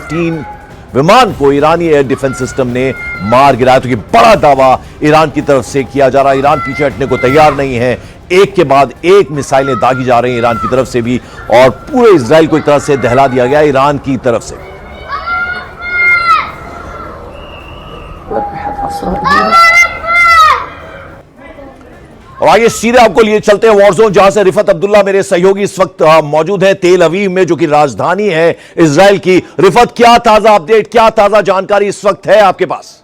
F-15 विमान को ईरानी air defence system ने मार गिराया। तो ये बड़ा दावा ईरान की तरफ से किया जा रहा है। ईरान पीछे हटने को तैयार नहीं है। एक के बाद एक मिसाइलें दागी जा रही हैं ईरान की तरफ से भी, और पूरे इजराइल को एक तरह से दहला दिया गया ईरान की तरफ से। और आइए सीधे आपको लिए चलते हैं वॉर जोन, जहां से रिफत अब्दुल्ला मेरे सहयोगी इस वक्त मौजूद है तेल अवीव में, जो कि राजधानी है इजराइल की। रिफत, क्या ताजा अपडेट, क्या ताजा जानकारी इस वक्त है आपके पास?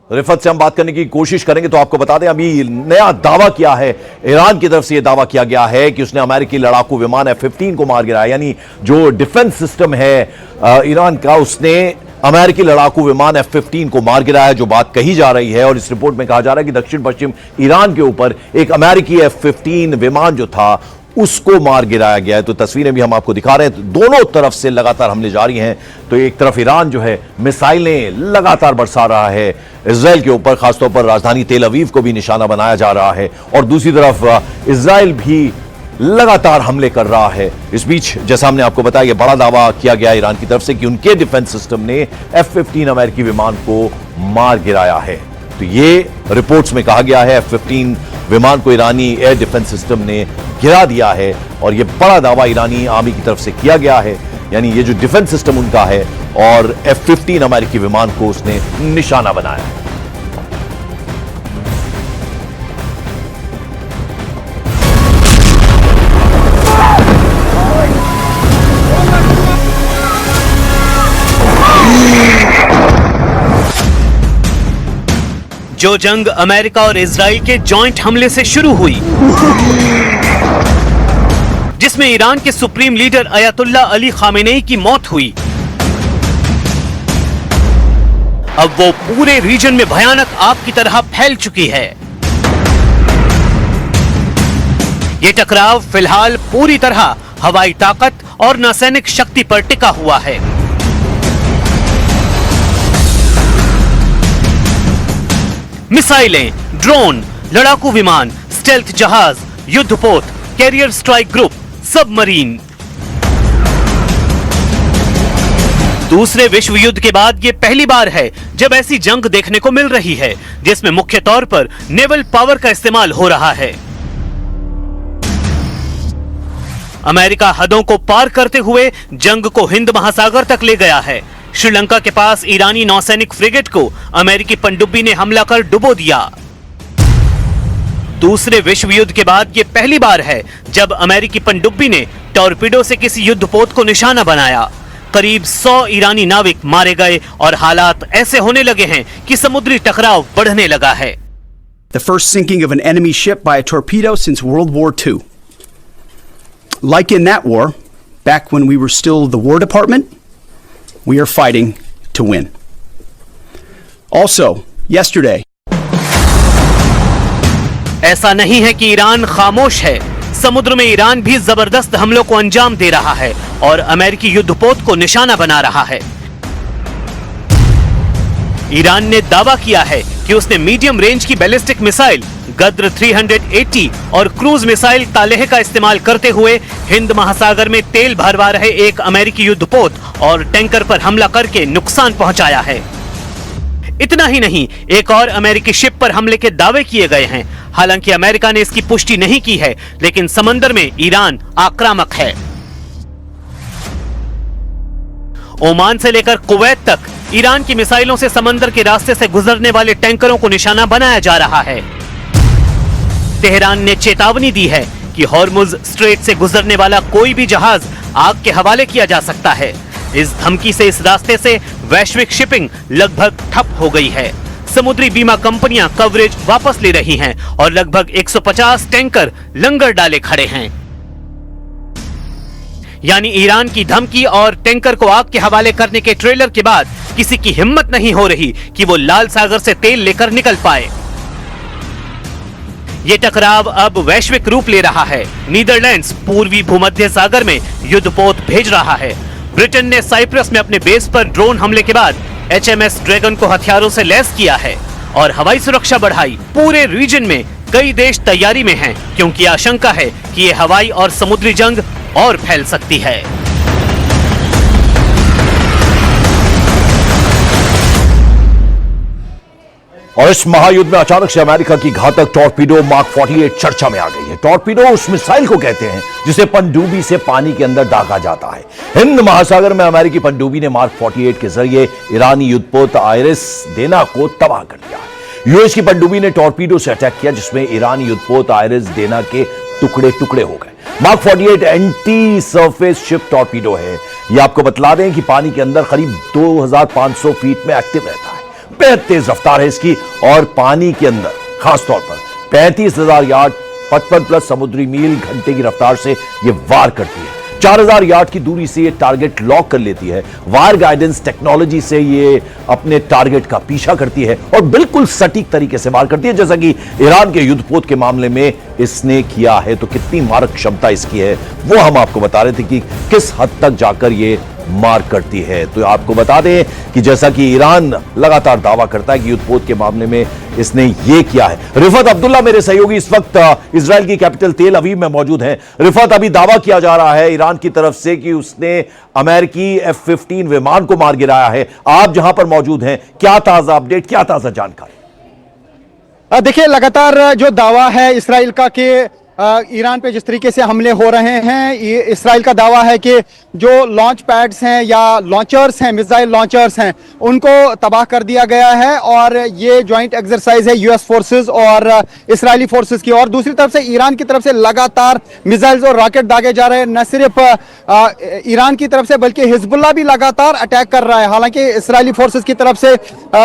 रिफत से हम बात करने की कोशिश करेंगे। तो आपको बता दें, अभी नया दावा किया है ईरान की तरफ से, यह दावा किया गया है कि उसने अमेरिकी लड़ाकू विमान F-15 को मार गिराया। यानी जो डिफेंस सिस्टम है ईरान का, उसने अमेरिकी लड़ाकू विमान F-15 को मार गिराया, जो बात कही जा रही है। और इस रिपोर्ट में कहा जा रहा है कि दक्षिण पश्चिम ईरान के ऊपर एक अमेरिकी F-15 विमान जो था उसको मार गिराया गया है। तो तस्वीरें भी हम आपको दिखा रहे हैं। तो दोनों तरफ से लगातार हमले जारी हैं। तो एक तरफ ईरान जो है मिसाइलें लगातार बरसा रहा है इजराइल के ऊपर, खासतौर पर राजधानी तेल अवीव को भी निशाना बनाया जा रहा है, और दूसरी तरफ इजराइल भी लगातार हमले कर रहा है। इस बीच जैसा हमने आपको बताया, बड़ा दावा किया गया ईरान की तरफ से कि उनके डिफेंस सिस्टम ने F-15 अमेरिकी विमान को मार गिराया है। तो ये रिपोर्ट्स में कहा गया है F-15 विमान को ईरानी एयर डिफेंस सिस्टम ने गिरा दिया है, और यह बड़ा दावा ईरानी आर्मी की तरफ से किया गया है। यानी ये जो डिफेंस सिस्टम उनका है, और F-15 अमेरिकी विमान को उसने निशाना बनाया है। जो जंग अमेरिका और इजराइल के जॉइंट हमले से शुरू हुई, जिसमें ईरान के सुप्रीम लीडर अयतुल्ला अली खामेनेई की मौत हुई, अब वो पूरे रीजन में भयानक आग की तरह फैल चुकी है। ये टकराव फिलहाल पूरी तरह हवाई ताकत और नौसैनिक शक्ति पर टिका हुआ है। मिसाइलें, ड्रोन, लड़ाकू विमान, स्टेल्थ जहाज, युद्धपोत, कैरियर स्ट्राइक ग्रुप, सबमरीन। दूसरे विश्व युद्ध के बाद ये पहली बार है जब ऐसी जंग देखने को मिल रही है जिसमें मुख्य तौर पर नेवल पावर का इस्तेमाल हो रहा है। अमेरिका हदों को पार करते हुए जंग को हिंद महासागर तक ले गया है। श्रीलंका के पास ईरानी नौसैनिक फ्रिगेट को अमेरिकी पनडुब्बी ने हमला कर डुबो दिया। दूसरे विश्व युद्ध के बाद यह पहली बार है जब अमेरिकी पनडुब्बी ने टॉर्पीडो से किसी युद्धपोत को निशाना बनाया। करीब 100 ईरानी नाविक मारे गए और हालात ऐसे होने लगे हैं कि समुद्री टकराव बढ़ने लगा है। The first sinking of an enemy ship by a torpedo since World War II. Like in that war, back when we were still the War Department, we are fighting to win. Also, yesterday. ऐसा नहीं है कि Iran खामोश है। समुद्र में Iran भी जबरदस्त हमलों को अंजाम दे रहा है और अमेरिकी युद्धपोत को निशाना बना रहा है। ईरान ने दावा किया है कि उसने मीडियम रेंज की बैलिस्टिक मिसाइल गद्र 380 और क्रूज मिसाइल तालेह का इस्तेमाल करते हुए हिंद महासागर में तेल भरवा रहे एक अमेरिकी युद्धपोत और टैंकर पर हमला करके नुकसान पहुंचाया है। इतना ही नहीं, एक और अमेरिकी शिप पर हमले के दावे किए गए हैं। हालांकि अमेरिका ने इसकी पुष्टि नहीं की है, लेकिन समंदर में ईरान आक्रामक है। ओमान से लेकर कुवैत तक ईरान की मिसाइलों से समंदर के रास्ते से गुजरने वाले टैंकरों को निशाना बनाया जा रहा है। तेहरान ने चेतावनी दी है कि हॉर्मुज स्ट्रेट से गुजरने वाला कोई भी जहाज आग के हवाले किया जा सकता है। इस धमकी से इस रास्ते से वैश्विक शिपिंग लगभग ठप हो गई है। समुद्री बीमा कंपनियां कवरेज वापस ले रही हैं और लगभग 150 टैंकर लंगर डाले खड़े हैं। यानी ईरान की धमकी और टैंकर को आग के हवाले करने के ट्रेलर के बाद किसी की हिम्मत नहीं हो रही कि वो लाल सागर से तेल लेकर निकल पाए। ये टकराव अब वैश्विक रूप ले रहा है। नीदरलैंड्स पूर्वी भूमध्य सागर में युद्धपोत भेज रहा है। ब्रिटेन ने साइप्रस में अपने बेस पर ड्रोन हमले के बाद HMS ड्रैगन को हथियारों से लैस किया है और हवाई सुरक्षा बढ़ाई। पूरे रीजन में कई देश तैयारी में हैं, क्योंकि आशंका है कि ये हवाई और समुद्री जंग और फैल सकती है। और इस महायुद्ध में अचानक से अमेरिका की घातक टॉर्पीडो मार्क 48 चर्चा में आ गई है। टॉर्पीडो उस मिसाइल को कहते हैं जिसे पनडुब्बी से पानी के अंदर दागा जाता है। हिंद महासागर में अमेरिकी पनडुब्बी ने मार्क 48 के जरिए ईरानी युद्धपोत आयरिस देना को तबाह कर दिया है। यूएस की पनडुब्बी ने टॉर्पीडो से अटैक किया, जिसमें ईरानी युद्धपोत आयरिस देना के टुकड़े टुकड़े हो गए। Mark 48 anti surface ship torpedo है। यह आपको बतला दें कि पानी के अंदर करीब 2500 फीट में एक्टिव रहता है। बेहद तेज रफ्तार है इसकी और पानी के अंदर खासतौर पर 35,000 यार्ड 55 प्लस समुद्री मील घंटे की रफ्तार से यह वार करती है। 4000 यार्ड की दूरी से ये टारगेट लॉक कर लेती है। वायर गाइडेंस टेक्नोलॉजी से ये अपने टारगेट का पीछा करती है और बिल्कुल सटीक तरीके से वार करती है, जैसा कि ईरान के युद्धपोत के मामले में इसने किया है। तो कितनी मारक क्षमता इसकी है वो हम आपको बता रहे थे कि किस हद तक जाकर ये मार करती है। तो आपको बता दें कि जैसा कि ईरान लगातार दावा करता है कि युद्धपोत के मामले में इसने ये किया है। रिफत अब्दुल्ला मेरे सहयोगी इस वक्त इजराइल की कैपिटल तेल अवीव में मौजूद हैं। रिफत, अभी दावा किया जा रहा है ईरान की तरफ से कि उसने अमेरिकी F-15 विमान को मार गिराया है। आप जहां पर मौजूद हैं, क्या ताजा अपडेट, क्या ताजा जानकारी? देखिए, लगातार जो दावा है इसराइल का कि ईरान पे जिस तरीके से हमले हो रहे हैं, ये इसराइल का दावा है कि जो लॉन्च पैड्स हैं या लॉन्चर्स हैं, मिसाइल लॉन्चर्स हैं, उनको तबाह कर दिया गया है और ये जॉइंट एक्सरसाइज है यूएस फोर्सेस और इसराइली फोर्सेस की। और दूसरी तरफ से ईरान की तरफ से लगातार मिसाइल्स और रॉकेट दागे जा रहे हैं। न सिर्फ ईरान की तरफ से बल्कि हिजबुल्लाह भी लगातार अटैक कर रहा है। हालांकि इसराइली फोर्सेस की तरफ से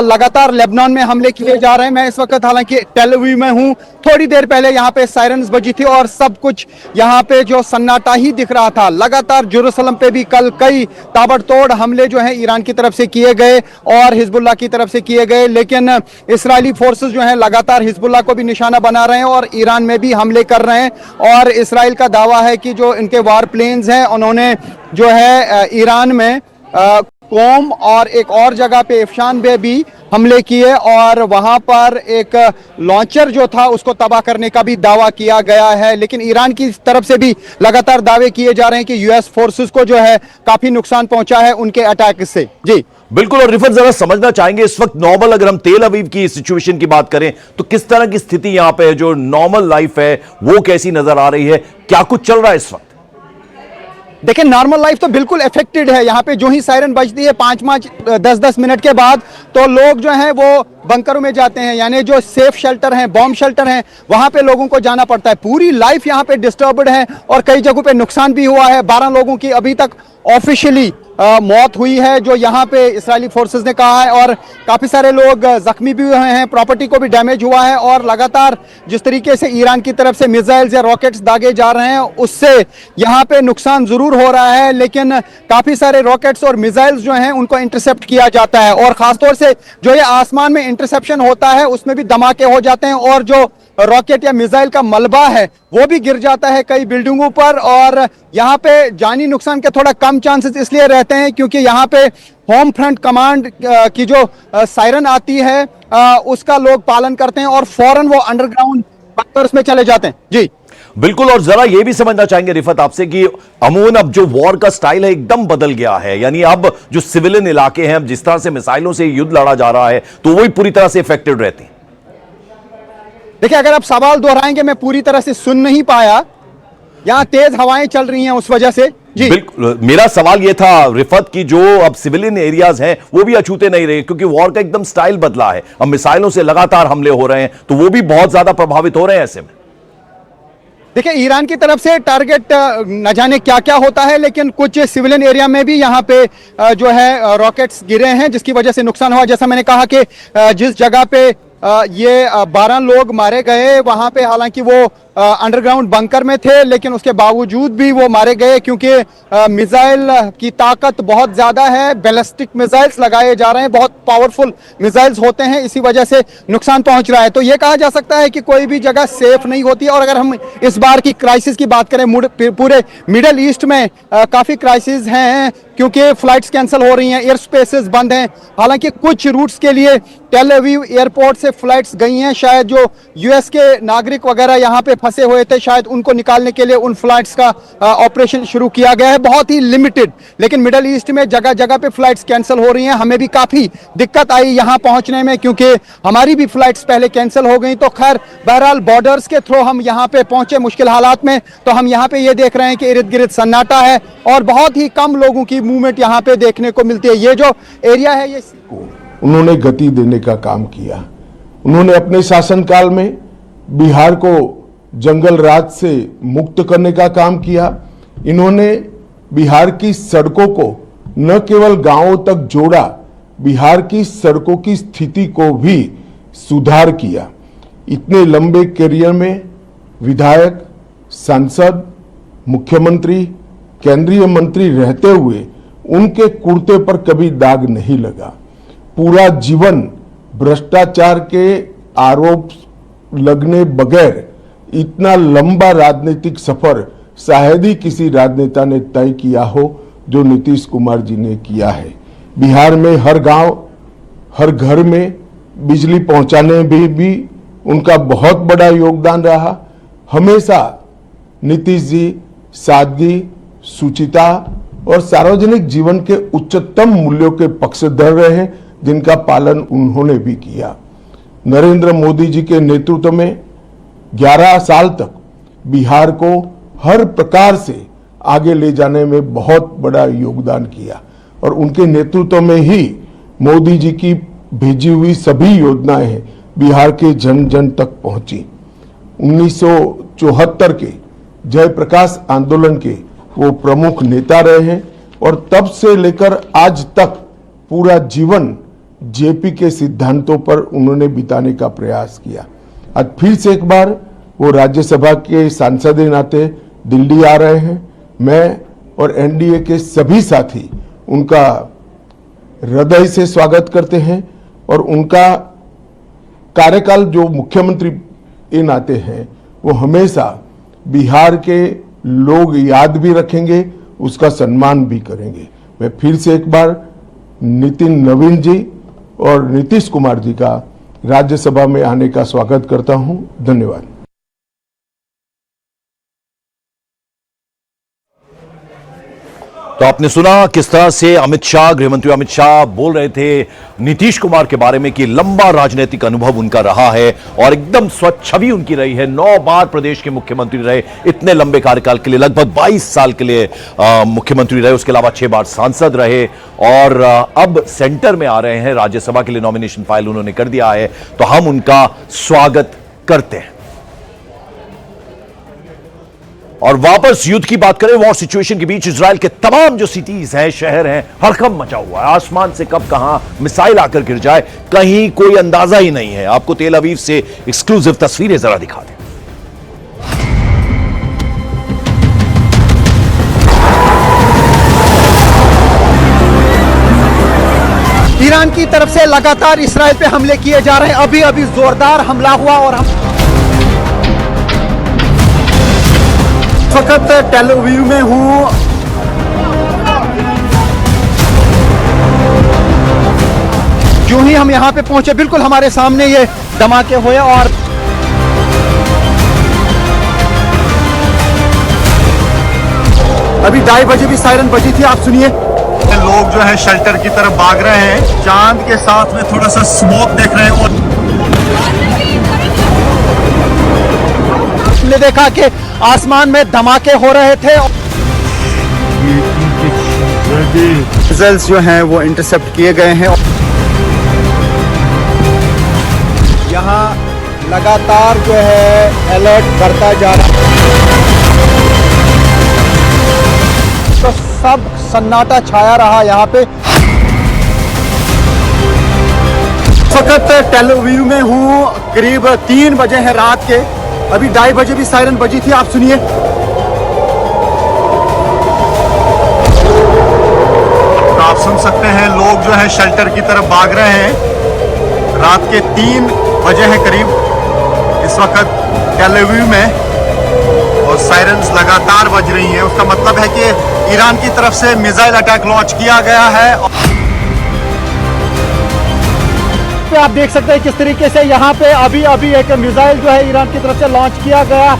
लगातार लेबनान में हमले किए जा रहे हैं। मैं इस वक्त हालांकि टेल अवीव में हूँ। थोड़ी देर पहले यहाँ पे सायरन्स बजी थी और सब कुछ यहाँ पे जो सन्नाटा ही दिख रहा था। लगातार जेरूसलम पे भी कल कई ताबड़तोड़ हमले जो है ईरान की तरफ से किए गए और हिजबुल्लाह की तरफ से किए गए, लेकिन इसराइली फोर्सेस जो है लगातार हिजबुल्लाह को भी निशाना बना रहे हैं और ईरान में भी हमले कर रहे हैं। और इसराइल का दावा है कि जो इनके वार प्लेन्स हैं उन्होंने जो है ईरान में कोम और एक और जगह पे इफ्शान में भी हमले किए और वहां पर एक लॉन्चर जो था उसको तबाह करने का भी दावा किया गया है। लेकिन ईरान की तरफ से भी लगातार दावे किए जा रहे हैं कि यूएस फोर्सेस को जो है काफी नुकसान पहुंचा है उनके अटैक से। जी बिल्कुल। और रिफत, जरा समझना चाहेंगे इस वक्त नॉर्मल, अगर हम तेल अवीव की सिचुएशन की बात करें तो किस तरह की स्थिति यहां पे है? जो नॉर्मल लाइफ है वो कैसी नजर आ रही है? क्या कुछ चल रहा है इस वक्त? देखिए, नॉर्मल लाइफ तो बिल्कुल अफेक्टेड है। यहाँ पे जो ही सायरन बजती है 5-5 10-10 मिनट के बाद तो लोग जो हैं वो बंकरों में जाते हैं, यानी जो सेफ शेल्टर हैं, बॉम्ब शेल्टर हैं, वहां पे लोगों को जाना पड़ता है। पूरी लाइफ यहाँ पे डिस्टर्ब्ड है और कई जगहों पे नुकसान भी हुआ है। 12 लोगों की अभी तक ऑफिशियली मौत हुई है जो यहाँ पे इसराइली फोर्सेस ने कहा है और काफी सारे लोग जख्मी भी हुए हैं, प्रॉपर्टी को भी डैमेज हुआ है। और लगातार जिस तरीके से ईरान की तरफ से मिसाइल्स या रॉकेट्स दागे जा रहे हैं उससे यहाँ पे नुकसान जरूर हो रहा है, लेकिन काफी सारे रॉकेट्स और मिसाइल्स जो हैं उनको इंटरसेप्ट किया जाता है और खासतौर से जो ये आसमान में इंटरसेप्शन होता है उसमें भी धमाके हो जाते हैं और जो रॉकेट या मिसाइल का मलबा है वो भी गिर जाता है कई बिल्डिंगों पर। और यहाँ पे जानी नुकसान के थोड़ा कम चांसेस इसलिए रहते हैं क्योंकि यहाँ पे होम फ्रंट कमांड की जो सायरन आती है उसका लोग पालन करते हैं और फौरन वो अंडरग्राउंड बंकर्स में चले जाते हैं। जी बिल्कुल। और जरा यह भी समझना चाहेंगे रिफत आपसे कि अमूमन अब जो वॉर का स्टाइल है एकदम बदल गया है, यानी अब जो सिविलियन इलाके हैं, अब जिस तरह से मिसाइलों से युद्ध लड़ा जा रहा है तो वही पूरी तरह से इफेक्टेड रहते हैं। देखिए, अगर आप सवाल दोहराएंगे मैं पूरी तरह से सुन नहीं पाया। यहाँ तेज हवाएं चल रही हैं उस वजह से। जी बिल्कुल, मेरा सवाल यह था रिफत की जो अब सिविलियन एरियाज हैं वो भी अछूते नहीं रहे क्योंकि वॉर का एकदम स्टाइल बदला है। अब मिसाइलों से लगातार हमले हो रहे हैं तो वो भी बहुत ज्यादा प्रभावित हो रहे हैं ऐसे में। देखिए, ईरान की तरफ से टारगेट न जाने क्या क्या होता है, लेकिन कुछ सिविलियन एरिया में भी यहाँ पे जो है रॉकेट्स गिरे हैं जिसकी वजह से नुकसान हुआ। जैसा मैंने कहा कि जिस जगह पे ये 12 लोग मारे गए वहां पे हालांकि वो अंडरग्राउंड बंकर में थे, लेकिन उसके बावजूद भी वो मारे गए क्योंकि मिसाइल की ताकत बहुत ज्यादा है। बैलिस्टिक मिसाइल्स लगाए जा रहे हैं, बहुत पावरफुल मिसाइल्स होते हैं, इसी वजह से नुकसान पहुंच रहा है। तो ये कहा जा सकता है कि कोई भी जगह सेफ नहीं होती। और अगर हम इस बार की क्राइसिस की बात करें, पूरे मिडिल ईस्ट में काफी क्राइसिस हैं क्योंकि फ्लाइट्स कैंसिल हो रही हैं, एयर स्पेसेस बंद हैं। हालांकि कुछ रूट्स के लिए टेल अवीव एयरपोर्ट से फ्लाइट्स गई हैं, शायद जो यूएस के नागरिक वगैरह यहाँ पे फंसे हुए थे, शायद उनको निकालने के लिए उन फ्लाइट्स का ऑपरेशन शुरू किया गया है, बहुत ही लिमिटेड। लेकिन मिडिल ईस्ट में जगह जगह पे फ्लाइट्स कैंसिल हो रही हैं। हमें भी काफी दिक्कत आई यहाँ पहुंचने में क्योंकि हमारी भी फ्लाइट्स पहले कैंसिल हो गई। तो खैर बहरहाल बॉर्डर्स के थ्रू हम यहाँ पे पहुंचे मुश्किल हालात में। तो हम यहाँ पे ये देख रहे हैं कि इर्द गिर्द सन्नाटा है और बहुत ही कम लोगों की मूवमेंट यहाँ पे देखने को मिलती है। ये जो एरिया है ये उन्होंने गति देने का काम किया। उन्होंने अपने शासनकाल में बिहार को जंगल राज से मुक्त करने का काम किया। इन्होंने बिहार की सड़कों को न केवल गांवों तक जोड़ा, बिहार की सड़कों की स्थिति को भी सुधार किया। इतने लंबे करियर में विधायक, सांसद, मुख्यमंत्री, केंद्रीय मंत्री रहते हुए उनके कुर्ते पर कभी दाग नहीं लगा। पूरा जीवन भ्रष्टाचार के आरोप लगने बगैर इतना लंबा राजनीतिक सफर शायद ही किसी राजनेता ने तय किया हो जो नीतीश कुमार जी ने किया है। बिहार में हर गांव, हर घर में बिजली पहुंचाने में भी उनका बहुत बड़ा योगदान रहा। हमेशा नीतीश जी सादगी, शुचिता और सार्वजनिक जीवन के उच्चतम मूल्यों के पक्षधर रहे हैं, जिनका पालन उन्होंने भी किया। नरेंद्र मोदी जी के नेतृत्व में 11 साल तक बिहार को हर प्रकार से आगे ले जाने में बहुत बड़ा योगदान किया और उनके नेतृत्व में ही मोदी जी की भेजी हुई सभी योजनाएं बिहार के जन जन तक पहुंची। 1974 के जयप्रकाश आंदोलन के वो प्रमुख नेता रहे हैं और तब से लेकर आज तक पूरा जीवन जेपी के सिद्धांतों पर उन्होंने बिताने का प्रयास किया। आज फिर से एक बार वो राज्यसभा के सांसद के नाते दिल्ली आ रहे हैं। मैं और एनडीए के सभी साथी उनका हृदय से स्वागत करते हैं और उनका कार्यकाल जो मुख्यमंत्री के नाते हैं वो हमेशा बिहार के लोग याद भी रखेंगे, उसका सम्मान भी करेंगे। मैं फिर से एक बार नितिन नवीन जी और नीतीश कुमार जी का राज्यसभा में आने का स्वागत करता हूं। धन्यवाद। तो आपने सुना किस तरह से अमित शाह, गृहमंत्री अमित शाह बोल रहे थे नीतीश कुमार के बारे में कि लंबा राजनीतिक अनुभव उनका रहा है और एकदम स्वच्छ छवि उनकी रही है। 9 बार प्रदेश के मुख्यमंत्री रहे, इतने लंबे कार्यकाल के लिए, लगभग 22 साल के लिए मुख्यमंत्री रहे। उसके अलावा 6 बार सांसद रहे और अब सेंटर में आ रहे हैं। राज्यसभा के लिए नॉमिनेशन फाइल उन्होंने कर दिया है, तो हम उनका स्वागत करते हैं। और वापस युद्ध की बात करें, वॉर सिचुएशन के बीच इजराइल के तमाम जो सिटीज हैं, शहर हैं, हड़कंप मचा हुआ है। आसमान से कब कहां मिसाइल आकर गिर जाए कहीं कोई अंदाजा ही नहीं है। आपको तेल अवीव से एक्सक्लूसिव तस्वीरें जरा दिखा दें। ईरान की तरफ से लगातार इसराइल पे हमले किए जा रहे हैं। अभी अभी जोरदार हमला हुआ और हम फकत टेल अवीव में हूं। यूं ही हम यहां पे पहुंचे, बिल्कुल हमारे सामने ये धमाके हुए और अभी 2:30 बजे भी सायरन बजी थी। आप सुनिए, लोग जो है शेल्टर की तरफ भाग रहे हैं। चांद के साथ में थोड़ा सा स्मोक देख रहे हैं और हमने देखा कि आसमान में धमाके हो रहे थे। मिसाइल्स जो हैं वो इंटरसेप्ट किए गए हैं। यहाँ लगातार जो है अलर्ट बढ़ता जा रहा है, तो सब सन्नाटा छाया रहा यहाँ पे। फकत टेल अवीव में हूँ, करीब 3 बजे हैं रात के अभी 2:30 बजे भी सायरन बजी थी, आप सुनिए। तो आप सुन सकते हैं लोग जो है शेल्टर की तरफ भाग रहे हैं। रात के 3 बजे हैं करीब इस वक्त टेल अवीव में, और सायरन्स लगातार बज रही हैं। उसका मतलब है कि ईरान की तरफ से मिसाइल अटैक लॉन्च किया गया है। आप देख सकते हैं किस तरीके से यहाँ पे अभी एक मिसाइल जो है ईरान की तरफ से लॉन्च किया गया,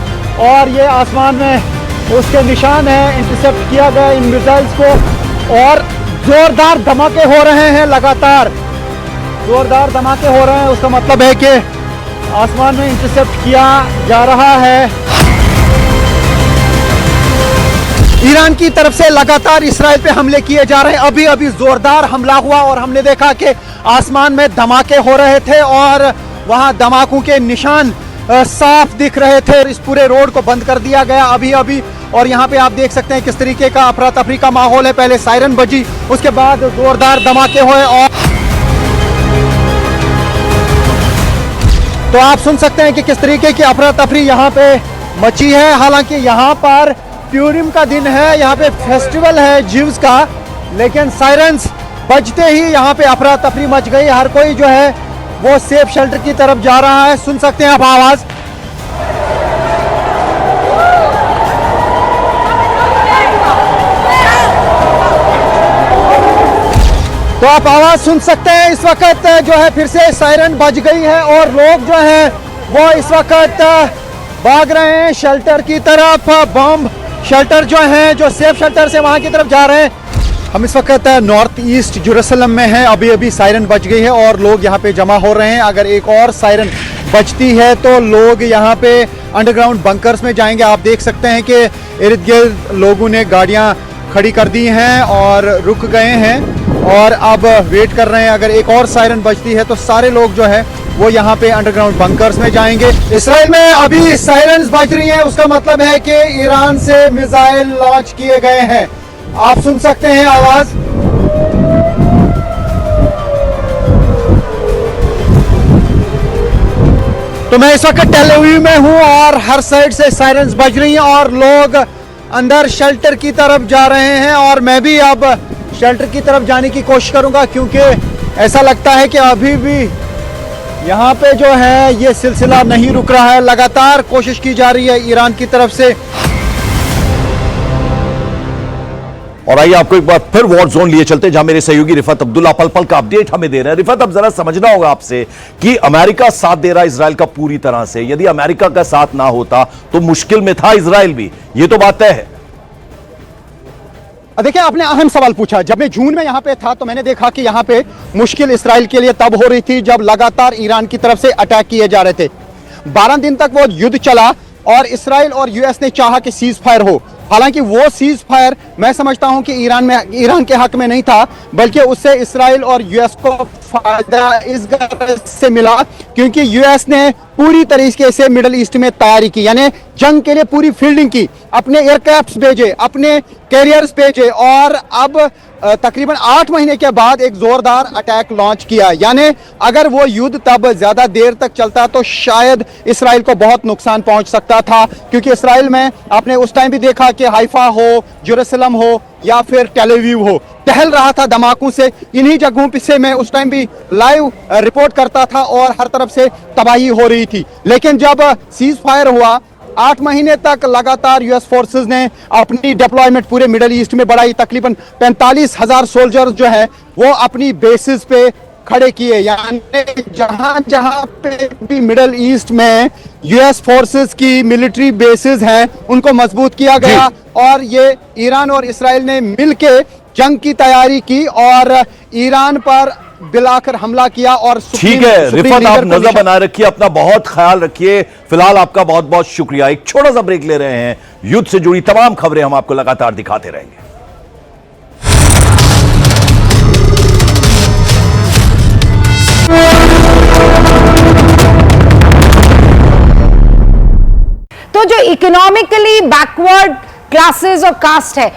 और ये आसमान में उसके निशान है, इंटरसेप्ट किया गया इन मिसाइल्स को, और जोरदार धमाके हो रहे हैं, लगातार जोरदार धमाके हो रहे हैं। उसका मतलब है कि आसमान में इंटरसेप्ट किया जा रहा है। ईरान की तरफ से लगातार इसराइल पे हमले किए जा रहे हैं। अभी जोरदार हमला हुआ और हमने देखा कि आसमान में धमाके हो रहे थे और वहां धमाकों के निशान साफ दिख रहे थे। इस पूरे रोड को बंद कर दिया गया अभी, और यहाँ पे आप देख सकते हैं किस तरीके का अफरा तफरी का माहौल है। पहले सायरन बजी, उसके बाद जोरदार धमाके हुए, और तो आप सुन सकते हैं कि किस तरीके की अफरा तफरी यहाँ पे मची है। हालांकि यहाँ पर प्यूरिम का दिन है, यहाँ पे फेस्टिवल है जीव्स का, लेकिन सायरन्स बजते ही यहाँ पे अफरा तफरी मच गई। हर कोई जो है वो सेफ शेल्टर की तरफ जा रहा है। सुन सकते हैं आप आवाज। तो आप आवाज सुन सकते हैं। इस वक्त जो है फिर से सायरन बज गई है और लोग जो है वो इस वक्त भाग रहे हैं शेल्टर की तरफ। बम शेल्टर जो है, जो सेफ शेल्टर से वहां की तरफ जा रहे हैं। हम इस वक्त नॉर्थ ईस्ट जेरूसलम में हैं। अभी सायरन बज गई है और लोग यहाँ पे जमा हो रहे हैं। अगर एक और सायरन बजती है तो लोग यहाँ पे अंडरग्राउंड बंकर्स में जाएंगे। आप देख सकते हैं कि इर्द गिर्द लोगों ने गाड़ियाँ खड़ी कर दी हैं और रुक गए हैं और अब वेट कर रहे हैं। अगर एक और सायरन बजती है तो सारे लोग जो है वो यहाँ पे अंडरग्राउंड बंकर्स में जाएंगे। इसराइल में अभी सायरन्स बज रही हैं, उसका मतलब है कि ईरान से मिसाइल लॉन्च किए गए हैं। आप सुन सकते हैं आवाज। तो मैं इस वक्त टेल अवीव में हूं और हर साइड से सायरन्स बज रही हैं और लोग अंदर शेल्टर की तरफ जा रहे हैं, और मैं भी अब शेल्टर की तरफ जाने की कोशिश करूंगा, क्योंकि ऐसा लगता है कि अभी भी यहाँ पे जो है ये सिलसिला नहीं रुक रहा है। लगातार कोशिश की जा रही है ईरान की तरफ से। और आइए आपको एक बार फिर वॉर जोन लिए चलते हैं, जहां मेरे सहयोगी रिफत अब्दुल्ला पल पल का अपडेट हमें दे रहे हैं। रिफत, अब जरा समझना होगा आपसे कि अमेरिका साथ दे रहा है इजराइल का पूरी तरह से। यदि अमेरिका का साथ ना होता तो मुश्किल में था इजराइल भी, ये तो बात तय है। देखिए, आपने अहम सवाल पूछा। जब मैं जून में यहाँ पे था तो मैंने देखा कि यहाँ पे मुश्किल इसराइल के लिए तब हो रही थी जब लगातार ईरान की तरफ से अटैक किए जा रहे थे। 12 दिन तक वो युद्ध चला और इसराइल और यूएस ने चाहा कि सीज फायर हो। हालांकि वो सीज फायर मैं समझता हूं कि ईरान के हक में नहीं था, बल्कि उससे इसराइल और यूएस को फायदा इस गर्ज से मिला क्योंकि यूएस ने पूरी तरीके से मिडिल ईस्ट में तैयारी की, यानी जंग के लिए पूरी फील्डिंग की, अपने एयरक्राफ्ट भेजे, अपने कैरियर्स भेजे, और अब तकरीबन 8 महीने के बाद एक जोरदार अटैक लॉन्च किया। यानी अगर वो युद्ध तब ज्यादा देर तक चलता तो शायद इसराइल को बहुत नुकसान पहुंच सकता था, क्योंकि इसराइल में आपने उस टाइम भी देखा कि हाइफा हो, जेरूसलम हो या फिर टेल अवीव हो, टहल रहा था धमाकों से। इन्हीं जगहों से मैं उस टाइम भी लाइव रिपोर्ट करता था और हर तरफ से तबाही हो रही थी। लेकिन जब सीज फायर हुआ, 8 महीने तक लगातार यूएस फोर्सेस ने अपनी डिप्लॉयमेंट पूरे मिडिल ईस्ट में बढ़ाई। तकरीबन 45,000 सोल्जर्स जो है वो अपनी बेसिस पे खड़े किए, यानी जहां जहां पे भी मिडिल ईस्ट में यूएस फोर्सेस की मिलिट्री बेसिस हैं उनको मजबूत किया गया, और ये ईरान और इसराइल ने मिलके जंग की तैयारी की और ईरान पर बिलाकर हमला किया। और ठीक है रिफत, आप नजर बना रखिए, अपना बहुत ख्याल रखिए। फिलहाल आपका बहुत बहुत शुक्रिया। एक छोटा सा ब्रेक ले रहे हैं। युद्ध से जुड़ी तमाम खबरें हम आपको लगातार दिखाते रहेंगे। तो जो इकोनॉमिकली बैकवर्ड क्लासेस और कास्ट है